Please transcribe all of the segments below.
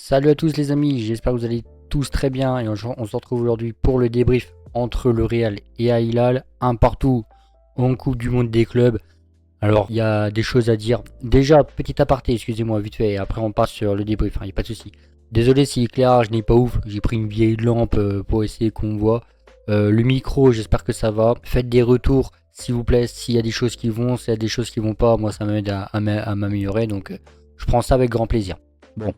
Salut à tous les amis, j'espère que vous allez tous très bien et on se retrouve aujourd'hui pour le débrief entre le Real et Al Hilal, un partout en Coupe du Monde des clubs. Alors il y a des choses à dire. Déjà, petit aparté, excusez-moi vite fait, et après on passe sur le débrief, il n'y a pas de souci. Désolé si l'éclairage n'est pas ouf, j'ai pris une vieille lampe pour essayer qu'on voit. Le micro, j'espère que ça va. Faites des retours s'il vous plaît, s'il y a des choses qui vont, s'il y a des choses qui vont pas, moi ça m'aide à m'améliorer, donc je prends ça avec grand plaisir. Bon.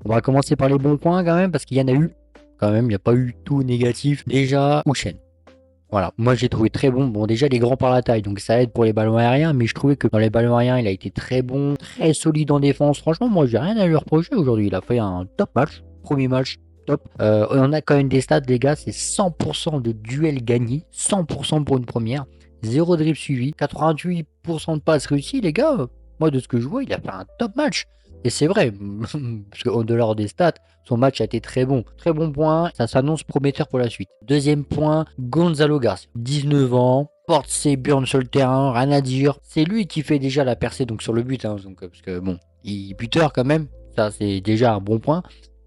On va commencer par les bons points quand même, parce qu'il y en a eu. Quand même, il n'y a pas eu tout négatif. Déjà, Houchen. Voilà, moi j'ai trouvé très bon. Bon, déjà, il est grand par la taille, donc ça aide pour les ballons aériens, mais je trouvais que dans les ballons aériens, il a été très bon, très solide en défense. Franchement, moi j'ai rien à lui reprocher aujourd'hui. Il a fait un top match, premier match, top. On a quand même des stats, les gars, c'est 100% de duels gagnés, 100% pour une première, 0 dribble suivi, 88% de passes réussies, les gars. Moi, de ce que je vois, il a fait un top match. Et c'est vrai, parce qu'en dehors des stats, son match a été très bon. Très bon point, ça s'annonce prometteur pour la suite. Deuxième point, Gonzalo Garcia. 19 ans, porte ses burns sur le terrain, rien à dire. C'est lui qui fait déjà la percée donc sur le but. Donc, parce que bon, il buteur quand même, ça c'est déjà un bon point.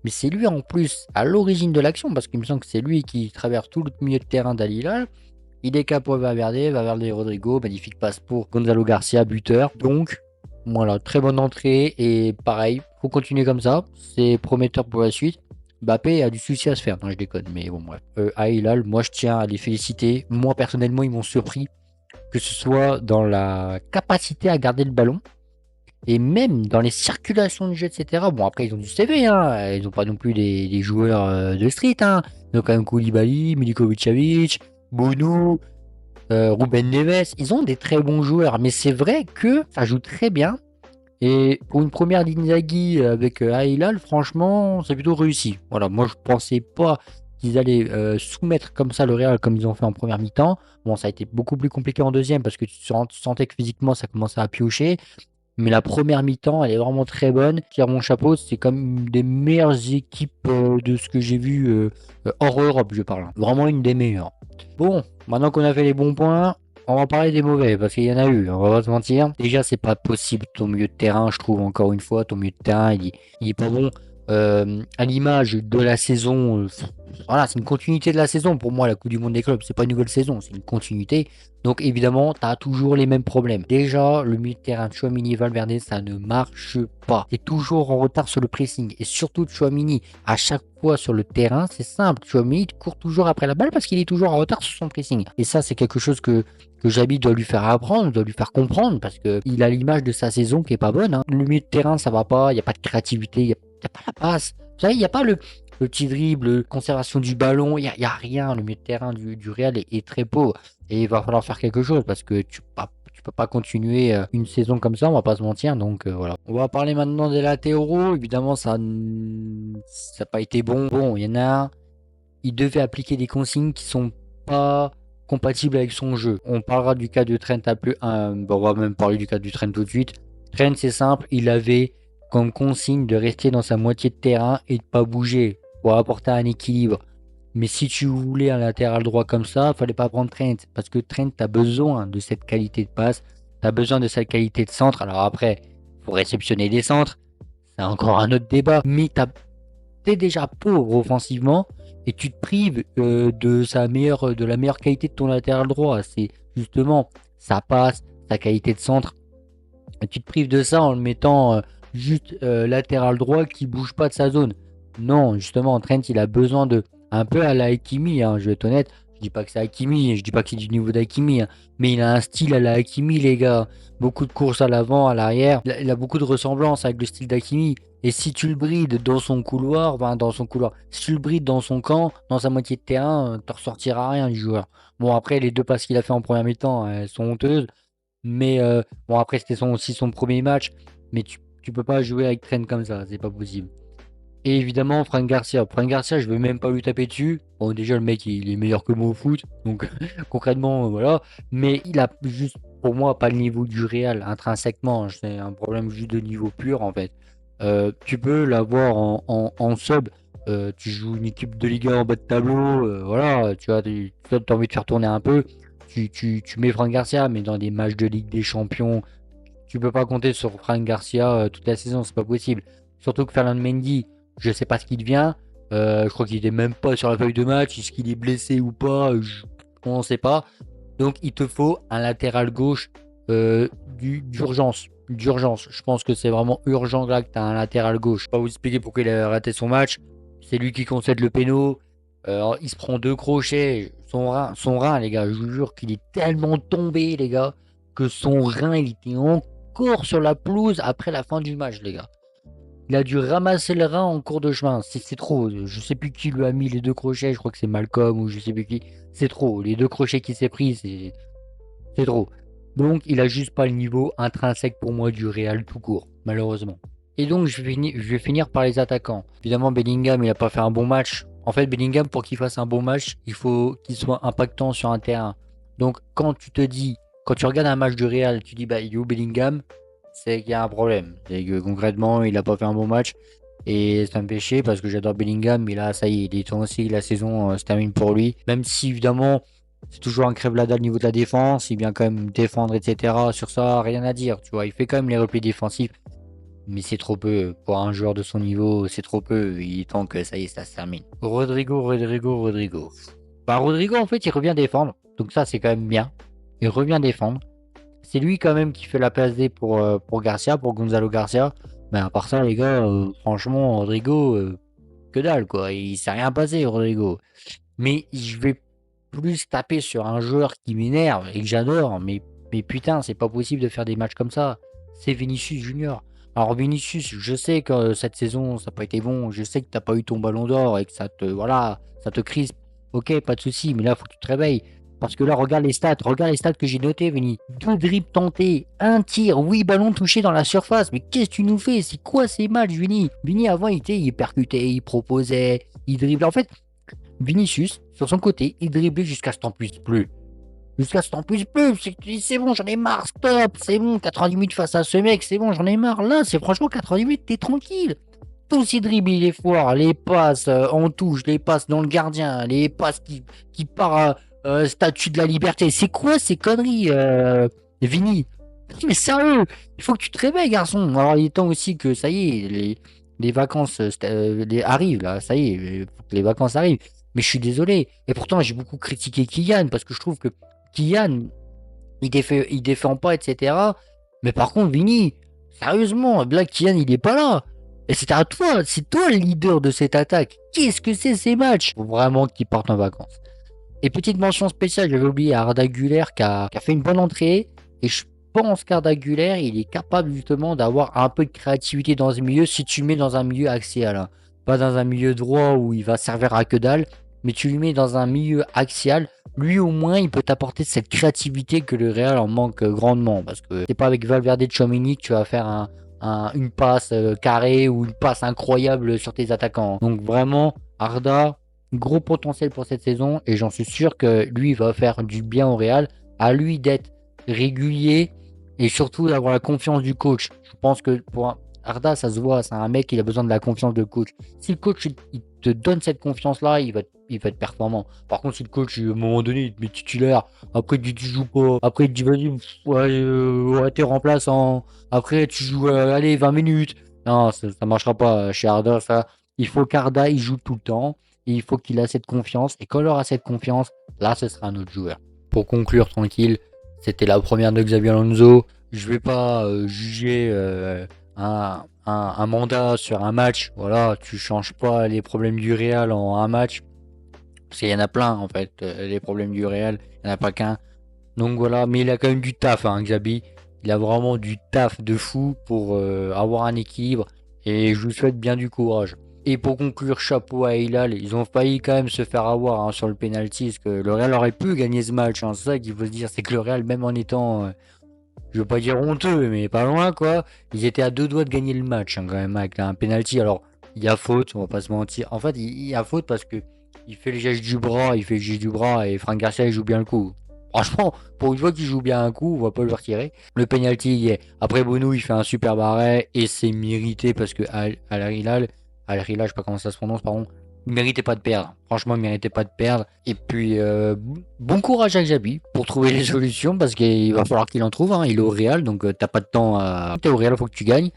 Mais c'est lui en plus à l'origine de l'action, parce qu'il me semble que c'est lui qui traverse tout le milieu de terrain d'Al Hilal. Il décale pour Valverde Rodrigo, magnifique passe pour Gonzalo Garcia, buteur. Donc, voilà, très bonne entrée et pareil, faut continuer comme ça, c'est prometteur pour la suite. Mbappé a du souci à se faire, non je déconne, mais bon bref. Al Hilal, moi je tiens à les féliciter. Moi personnellement, ils m'ont surpris, que ce soit dans la capacité à garder le ballon et même dans les circulations de jeu, etc. Bon après ils ont du CV, hein. Ils n'ont pas non plus des joueurs de street, hein. Ils ont quand même Koulibaly, Milinkovic-Savic, Bonou. Ruben Neves, ils ont des très bons joueurs, mais c'est vrai que ça joue très bien. Et pour une première d'Inzaghi avec Al Hilal, franchement, c'est plutôt réussi. Voilà, moi je pensais pas qu'ils allaient soumettre comme ça le Real comme ils ont fait en première mi-temps. Bon, ça a été beaucoup plus compliqué en deuxième parce que tu sentais que physiquement ça commençait à piocher. Mais la première mi-temps, elle est vraiment très bonne. Je tire mon chapeau, c'est comme une des meilleures équipes de ce que j'ai vu hors Europe, je parle. Vraiment une des meilleures. Bon, maintenant qu'on a fait les bons points, on va parler des mauvais, parce qu'il y en a eu, on va pas se mentir. Déjà, c'est pas possible ton milieu de terrain, je trouve encore une fois, ton milieu de terrain, il est pas bon. À l'image de la saison, voilà, c'est une continuité de la saison. Pour moi, la Coupe du Monde des clubs, c'est pas une nouvelle saison, c'est une continuité. Donc évidemment, tu as toujours les mêmes problèmes. Déjà, le milieu de terrain de Tchouaméni et Valverde, ça ne marche pas. Tu es toujours en retard sur le pressing. Et surtout Tchouaméni, à chaque fois sur le terrain, c'est simple. Tchouaméni court toujours après la balle parce qu'il est toujours en retard sur son pressing. Et ça, c'est quelque chose que Xabi doit lui faire apprendre, doit lui faire comprendre, parce qu'il a l'image de sa saison qui est pas bonne. Le milieu de terrain, ça va pas, il n'y a pas de créativité, il n'y a pas la passe. Vous savez, il n'y a pas le petit dribble, conservation du ballon, il y a rien. Le milieu de terrain du Real est très pauvre. Et il va falloir faire quelque chose parce que tu peux pas continuer une saison comme ça, on va pas se mentir. Donc voilà. On va parler maintenant des latéraux. Évidemment, ça n'a pas été bon. Bon, il y en a un. Il devait appliquer des consignes qui sont pas compatibles avec son jeu. On parlera du cas de Trent on va même parler du cas du Trent tout de suite. Trent, c'est simple. Il avait comme consigne de rester dans sa moitié de terrain et de pas bouger pour apporter un équilibre. Mais si tu voulais un latéral droit comme ça, il fallait pas prendre Trent. Parce que Trent, tu as besoin de cette qualité de passe. Tu as besoin de cette qualité de centre. Alors après, il faut réceptionner des centres. C'est encore un autre débat. Mais tu es déjà pauvre offensivement. Et tu te prives de la meilleure qualité de ton latéral droit. C'est justement sa passe, sa qualité de centre. Et tu te prives de ça en le mettant juste latéral droit qui bouge pas de sa zone. Non, justement, Trent, il a besoin de un peu à la Hakimi, hein, je vais être honnête. Je dis pas que c'est Hakimi, je dis pas que c'est du niveau d'Hakimi, hein, mais il a un style à la Hakimi, les gars. Beaucoup de courses à l'avant, à l'arrière. Il a beaucoup de ressemblances avec le style d'Hakimi. Et si tu le brides dans son couloir, si tu le brides dans son camp, dans sa moitié de terrain, tu ressortiras rien du joueur. Bon, après, les deux passes qu'il a fait en première mi-temps, elles sont honteuses. Mais bon, après, c'était aussi son premier match. Mais tu peux pas jouer avec Trent comme ça, c'est pas possible. Et évidemment, Franck Garcia. Franck Garcia, je veux même pas lui taper dessus. Bon, déjà, le mec, il est meilleur que moi au foot. Donc, concrètement, voilà. Mais il a juste, pour moi, pas le niveau du Real intrinsèquement. C'est un problème juste de niveau pur, en fait. Tu peux l'avoir en sub. Tu joues une équipe de Liga en bas de tableau. Voilà, tu as envie de faire tourner un peu. Tu mets Franck Garcia, mais dans des matchs de Ligue des Champions, tu peux pas compter sur Franck Garcia toute la saison. C'est pas possible. Surtout que Ferland Mendy, Je sais pas ce qu'il devient. Je crois qu'il est même pas sur la feuille de match. Est-ce qu'il est blessé ou pas? On ne sait pas. Donc il te faut un latéral gauche d'urgence. D'urgence. Je pense que c'est vraiment urgent là que tu as un latéral gauche. Je vais pas vous expliquer pourquoi il a raté son match. C'est lui qui concède le péno. Il se prend 2 crochets. Son rein, les gars, je vous jure qu'il est tellement tombé, les gars, que son rein, il était encore sur la pelouse après la fin du match, les gars. Il a dû ramasser le rein en cours de chemin. C'est trop. Je sais plus qui lui a mis les 2 crochets. Je crois que c'est Malcolm ou je sais plus qui. C'est trop. Les 2 crochets qu'il s'est pris, c'est trop. Donc, il a juste pas le niveau intrinsèque pour moi du Real tout court, malheureusement. Et donc, je vais finir par les attaquants. Évidemment, Bellingham, il a pas fait un bon match. En fait, Bellingham, pour qu'il fasse un bon match, il faut qu'il soit impactant sur un terrain. Donc, quand tu regardes un match du Real, tu dis, bah, il est où Bellingham? C'est qu'il y a un problème. C'est que concrètement, il a pas fait un bon match. Et ça me fait chier parce que j'adore Bellingham. Mais là, ça y est, il est temps aussi, la saison se termine pour lui. Même si, évidemment, c'est toujours un crève-lada au niveau de la défense. Il vient quand même défendre, etc. Sur ça, rien à dire. Tu vois, il fait quand même les replis défensifs. Mais c'est trop peu. Pour un joueur de son niveau, c'est trop peu. Il est temps que ça y est, ça se termine. Rodrigo. Bah, Rodrigo, en fait, il revient défendre. Donc ça, c'est quand même bien. Il revient défendre. C'est lui quand même qui fait la place D pour Garcia, pour Gonzalo Garcia. Mais à part ça, les gars, franchement, Rodrigo, que dalle, quoi. Il s'est rien passé, Rodrigo. Mais je vais plus taper sur un joueur qui m'énerve et que j'adore. Mais putain, c'est pas possible de faire des matchs comme ça. C'est Vinicius Junior. Alors Vinicius, je sais que cette saison, ça n'a pas été bon. Je sais que t'as pas eu ton ballon d'or et que ça te crispe. Ok, pas de souci, mais là, faut que tu te réveilles. Parce que là, regarde les stats que j'ai notées, Vini. 2 dribbles tentés, 1 tir, 8 ballons touchés dans la surface. Mais qu'est-ce que tu nous fais? C'est quoi ces matchs, Vini? Vini, avant, il percutait, il proposait, il driblait. En fait, Vinicius, sur son côté, il driblait jusqu'à ce t'en puisse plus. Jusqu'à ce t'en puisse plus. C'est bon, j'en ai marre, stop. C'est bon, 90 minutes face à ce mec, c'est bon, j'en ai marre. Là, c'est franchement 90 minutes, t'es tranquille. Tous ces dribbles, les foires, les passes en touche, les passes dans le gardien, les passes qui partent statue de la liberté. C'est quoi ces conneries, Vini? Mais sérieux, il faut que tu te réveilles, garçon. Alors, il est temps aussi que ça y est, les vacances arrivent, là. Ça y est, les vacances arrivent. Mais je suis désolé. Et pourtant, j'ai beaucoup critiqué Kylian parce que je trouve que Kylian, il défend pas, etc. Mais par contre, Vini, sérieusement, là, Kylian, il est pas là. Et c'est à toi, c'est toi le leader de cette attaque. Qu'est-ce que c'est ces matchs? Faut vraiment qu'ils partent en vacances. Et petite mention spéciale, j'avais oublié Arda Güler qui a fait une bonne entrée. Et je pense qu'Arda Güler, il est capable justement d'avoir un peu de créativité dans ce milieu si tu le mets dans un milieu axial. Hein. Pas dans un milieu droit où il va servir à que dalle, mais tu le mets dans un milieu axial. Lui au moins, il peut t'apporter cette créativité que le Real en manque grandement. Parce que c'est pas avec Valverde de Tchouaméni que tu vas faire une passe carrée ou une passe incroyable sur tes attaquants. Donc vraiment, Arda, gros potentiel pour cette saison et j'en suis sûr que lui va faire du bien au Real. À lui d'être régulier et surtout d'avoir la confiance du coach. Je pense que pour Arda, ça se voit, c'est un mec, il a besoin de la confiance de coach. Si le coach il te donne cette confiance-là, il va être performant. Par contre, si le coach, à un moment donné, il te met titulaire, après il te dit tu joues pas, après il te dit vas-y, ouais, t'es remplaçant, après tu joues, allez, 20 minutes. Non, ça marchera pas chez Arda, ça. Il faut qu'Arda, il joue tout le temps. Et il faut qu'il ait cette confiance. Et quand il aura cette confiance, là, ce sera un autre joueur. Pour conclure, tranquille, c'était la première de Xabi Alonso. Je vais pas juger un mandat sur un match. Voilà, tu changes pas les problèmes du Real en un match. Parce qu'il y en a plein, en fait, les problèmes du Real. Il n'y en a pas qu'un. Donc voilà, mais il a quand même du taf, hein, Xabi. Il a vraiment du taf de fou pour avoir un équilibre. Et je vous souhaite bien du courage. Et pour conclure, chapeau à Hilal, ils ont failli quand même se faire avoir hein, sur le penalty, parce que le Real aurait pu gagner ce match. Hein. C'est ça qu'il faut se dire, c'est que le Real, même en étant, je veux pas dire honteux, mais pas loin quoi, ils étaient à 2 doigts de gagner le match hein, quand même avec un penalty. Alors il y a faute, on va pas se mentir. En fait, il y a faute parce que il fait le geste du bras, et Franck Garcia il joue bien le coup. Franchement, pour une fois qu'il joue bien un coup, on va pas le retirer. Le penalty y est. Après Bonou, il fait un super arrêt et c'est mérité parce que Al-Hilal, je sais pas comment ça se prononce, pardon, il méritait pas de perdre. Franchement, il méritait pas de perdre. Et puis, bon courage à Xabi pour trouver les solutions parce qu'il va falloir qu'il en trouve. Hein. Il est au Real, donc t'as pas de temps à. T'es au Real, faut que tu gagnes.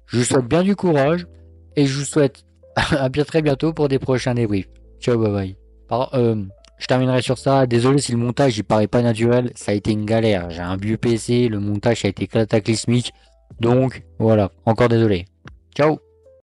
Je vous souhaite bien du courage et je vous souhaite à bien très bientôt pour des prochains débriefs. Ciao, bye bye. Je terminerai sur ça. Désolé si le montage il paraît pas naturel, ça a été une galère. J'ai un vieux PC, le montage a été cataclysmique. Donc voilà, encore désolé. Ciao.